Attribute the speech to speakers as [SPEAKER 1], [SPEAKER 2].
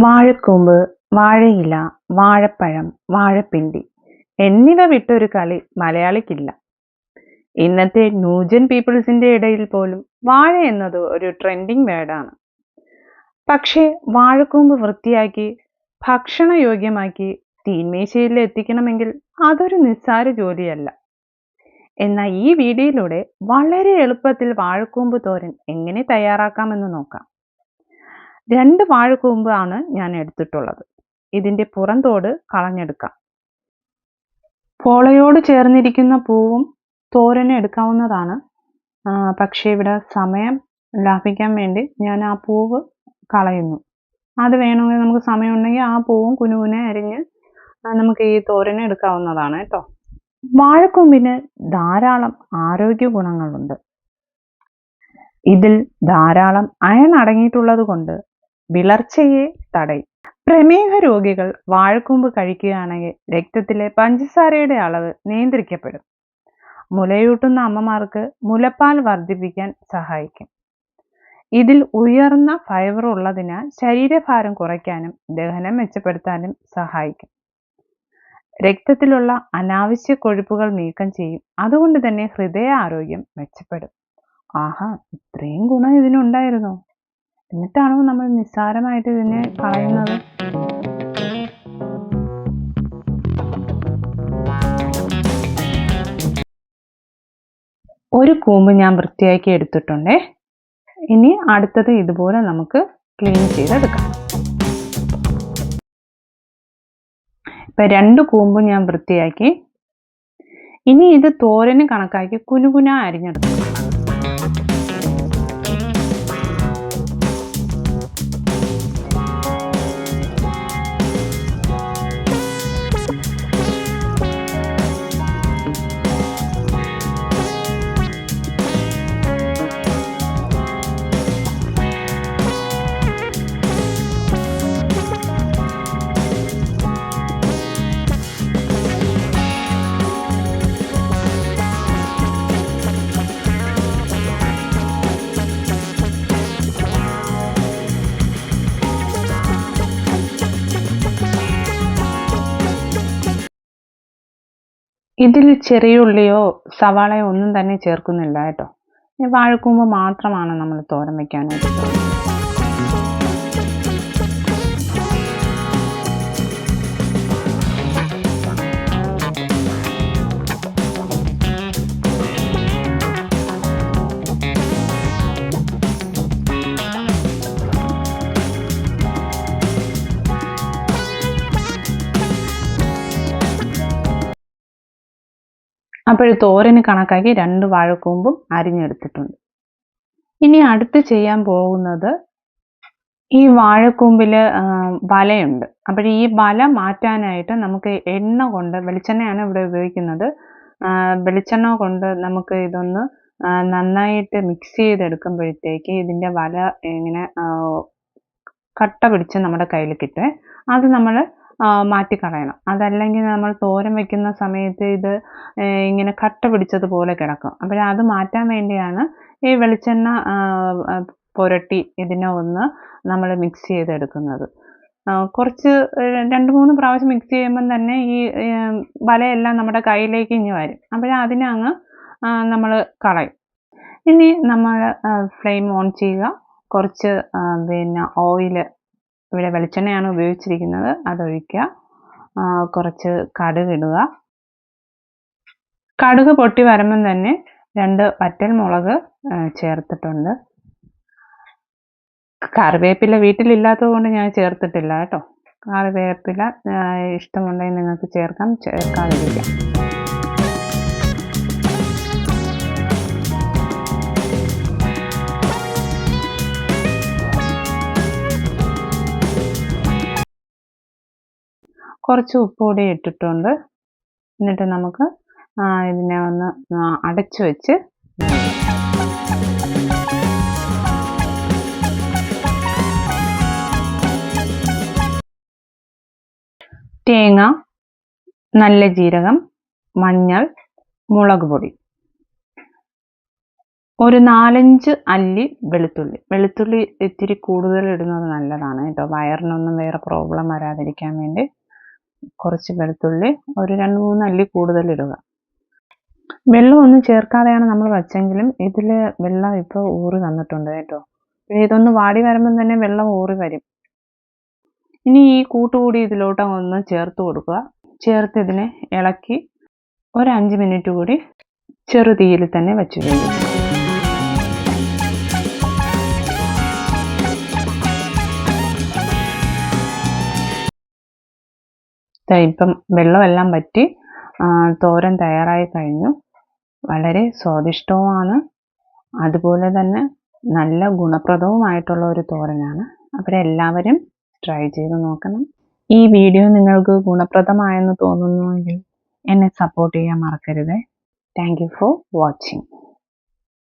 [SPEAKER 1] വാഴക്കൂമ്പ്, വാഴയില, വാഴപ്പഴം, വാഴപ്പിണ്ടി എന്നിവ വിട്ടൊരു കളി മലയാളിക്കില്ല. ഇന്നത്തെ ന്യൂജൻ പീപ്പിൾസിന്റെ ഇടയിൽ പോലും വാഴ എന്നത് ഒരു ട്രെൻഡിങ് വേർഡാണ്. പക്ഷേ വാഴക്കൂമ്പ് വൃത്തിയാക്കി ഭക്ഷണയോഗ്യമാക്കി തീന്മേശയിൽ എത്തിക്കണമെങ്കിൽ അതൊരു നിസ്സാര ജോലിയല്ല. എന്നാൽ ഈ വീഡിയോയിലൂടെ വളരെ എളുപ്പത്തിൽ വാഴക്കൂമ്പ് തോരൻ എങ്ങനെ തയ്യാറാക്കാമെന്ന് നോക്കാം. 2 വാഴക്കൂമ്പ് ആണ് ഞാൻ എടുത്തിട്ടുള്ളത്. ഇതിന്റെ പുറംതോട് കളഞ്ഞെടുക്കാം. പോളയോട് ചേർന്നിരിക്കുന്ന പൂവും തോരന് എടുക്കാവുന്നതാണ്. പക്ഷേ ഇവിടെ സമയം ലാഭിക്കാൻ വേണ്ടി ഞാൻ ആ പൂവ് കളയുന്നു. അത് വേണമെങ്കിൽ നമുക്ക് സമയമുണ്ടെങ്കിൽ ആ പൂവും കുനുകുനെ അരിഞ്ഞ് നമുക്ക് ഈ തോരന് എടുക്കാവുന്നതാണ് കേട്ടോ. വാഴക്കൂമ്പിന് ധാരാളം ആരോഗ്യ ഗുണങ്ങളുണ്ട്. ഇതിൽ ധാരാളം അയൺ അടങ്ങിയിട്ടുള്ളത് കൊണ്ട് വിളർച്ചയെ തടയും. പ്രമേഹ രോഗികൾ വാഴക്കൂമ്പ് കഴിക്കുകയാണെങ്കിൽ രക്തത്തിലെ പഞ്ചസാരയുടെ അളവ് നിയന്ത്രിക്കപ്പെടും. മുലയൂട്ടുന്ന അമ്മമാർക്ക് മുലപ്പാൽ വർദ്ധിപ്പിക്കാൻ സഹായിക്കും. ഇതിൽ ഉയർന്ന ഫൈബർ ഉള്ളതിനാൽ ശരീരഭാരം കുറയ്ക്കാനും ദഹനം മെച്ചപ്പെടുത്താനും സഹായിക്കും. രക്തത്തിലുള്ള അനാവശ്യ കൊഴുപ്പുകൾ നീക്കം ചെയ്യും. അതുകൊണ്ട് തന്നെ ഹൃദയ ആരോഗ്യം മെച്ചപ്പെടും. ആഹാ, ഇത്രയും ഗുണം ഇതിനുണ്ടായിരുന്നോ? എന്നിട്ടാണോ നമ്മൾ നിസ്സാരമായിട്ട് ഇതിനെ കളയുന്നത്? ഒരു കൂമ്പ് ഞാൻ വൃത്തിയാക്കി എടുത്തിട്ടുണ്ടേ. ഇനി അടുത്തത് ഇതുപോലെ നമുക്ക് ക്ലീൻ ചെയ്തെടുക്കാം. ഇപ്പൊ 2 കൂമ്പ് ഞാൻ വൃത്തിയാക്കി. ഇനി ഇത് തോരന് കണക്കാക്കി കുനുകുന അരിഞ്ഞെടുക്കാം. ഇതിൽ ചെറിയ ഉള്ളിയോ സവാളയോ ഒന്നും തന്നെ ചേർക്കുന്നില്ല കേട്ടോ. വാഴക്കൂമ്പ് മാത്രമാണ് നമ്മൾ തോരൻ വെക്കാനായിട്ട്. അപ്പോൾ തോരന് കണക്കാക്കി 2 വാഴക്കൂമ്പും അരിഞ്ഞെടുത്തിട്ടുണ്ട്. ഇനി അടുത്ത് ചെയ്യാൻ പോകുന്നത്, ഈ വാഴക്കൂമ്പിൽ വലയുണ്ട്. അപ്പോൾ ഈ വല മാറ്റാനായിട്ട് നമുക്ക് എണ്ണ കൊണ്ട്, വെളിച്ചെണ്ണയാണ് ഇവിടെ ഉപയോഗിക്കുന്നത്, വെളിച്ചെണ്ണ കൊണ്ട് നമുക്ക് ഇതൊന്ന് നന്നായിട്ട് മിക്സ് ചെയ്തെടുക്കുമ്പോഴത്തേക്ക് ഇതിൻ്റെ വല ഇങ്ങനെ കട്ട പിടിച്ച് നമ്മുടെ കയ്യിൽ കിട്ടും. അത് നമ്മൾ മാറ്റിക്കളയണം. അതല്ലെങ്കിൽ നമ്മൾ തോരൻ വെക്കുന്ന സമയത്ത് ഇത് ഇങ്ങനെ കട്ട പിടിച്ചതുപോലെ കിടക്കും. അപ്പോൾ അത് മാറ്റാൻ വേണ്ടിയാണ് ഈ വെളിച്ചെണ്ണ പുരട്ടി ഇതിനെ ഒന്ന് നമ്മൾ മിക്സ് ചെയ്തെടുക്കുന്നത്. കുറച്ച് 2-3 പ്രാവശ്യം മിക്സ് ചെയ്യുമ്പം തന്നെ ഈ വലയെല്ലാം നമ്മുടെ കയ്യിലേക്ക് ഇങ്ങ് വരും. അതിനെ അങ്ങ് നമ്മൾ കളയും. ഇനി നമ്മൾ ഫ്ലെയിം ഓൺ ചെയ്യുക. കുറച്ച് ഓയിൽ, ഇവിടെ വെളിച്ചെണ്ണയാണ് ഉപയോഗിച്ചിരിക്കുന്നത്, അതൊഴിക്കുക. കുറച്ച് കടുക് ഇടുക. കടുക് പൊട്ടി വരുമ്പം തന്നെ 2 വറ്റൽമുളക് ചേർത്തിട്ടുണ്ട്. കറിവേപ്പില വീട്ടിലില്ലാത്തത് കൊണ്ട് ഞാൻ ചേർത്തിട്ടില്ല കേട്ടോ. കറിവേപ്പില ഇഷ്ടമുണ്ടെങ്കിൽ നിങ്ങൾക്ക് ചേർക്കാം, ചേർക്കാതിരിക്കാം. കുറച്ച് ഉപ്പ് കൂടി ഇട്ടിട്ടുണ്ട്. എന്നിട്ട് നമുക്ക് ഇതിനെ ഒന്ന് അടച്ചു വെച്ച് തേങ്ങ, നല്ല ജീരകം, മഞ്ഞൾ, മുളക് പൊടി ഒരു 4-5 അല്ലി വെളുത്തുള്ളി ഇത്തിരി കൂടുതൽ ഇടുന്നത് നല്ലതാണ് കേട്ടോ. വയറിനൊന്നും വേറെ പ്രോബ്ലം വരാതിരിക്കാൻ വേണ്ടി കുറച്ച് വെളുത്തുള്ളി ഒരു 2-3 അല്ലി കൂടുതൽ ഇടുക. വെള്ളമൊന്നും ചേർക്കാതെയാണ് നമ്മൾ വച്ചെങ്കിലും ഇതിൽ വെള്ളം ഇപ്പോൾ ഊറി വന്നിട്ടുണ്ട് കേട്ടോ. ഇതൊന്ന് വാടി വരുമ്പം തന്നെ വെള്ളം ഊറി വരും. ഇനി ഈ കൂട്ടുകൂടി ഇതിലോട്ട് ഒന്ന് ചേർത്ത് കൊടുക്കുക. ചേർത്ത് ഇതിനെ ഇളക്കി ഒരു 5 മിനിറ്റ് കൂടി ചെറുതീയിൽ തന്നെ വെച്ച് വേവിക്കുക. ഇപ്പം വെള്ളമെല്ലാം വറ്റി തോരൻ തയ്യാറായി കഴിഞ്ഞു. വളരെ സ്വാദിഷ്ടവുമാണ്, അതുപോലെ തന്നെ നല്ല ഗുണപ്രദവുമായിട്ടുള്ള ഒരു തോരനാണ്. അവരെല്ലാവരും ട്രൈ ചെയ്ത് നോക്കണം. ഈ വീഡിയോ നിങ്ങൾക്ക് ഗുണപ്രദമായെന്ന് തോന്നുന്നുവെങ്കിൽ എന്നെ സപ്പോർട്ട് ചെയ്യാൻ മറക്കരുത്. Thank you for watching.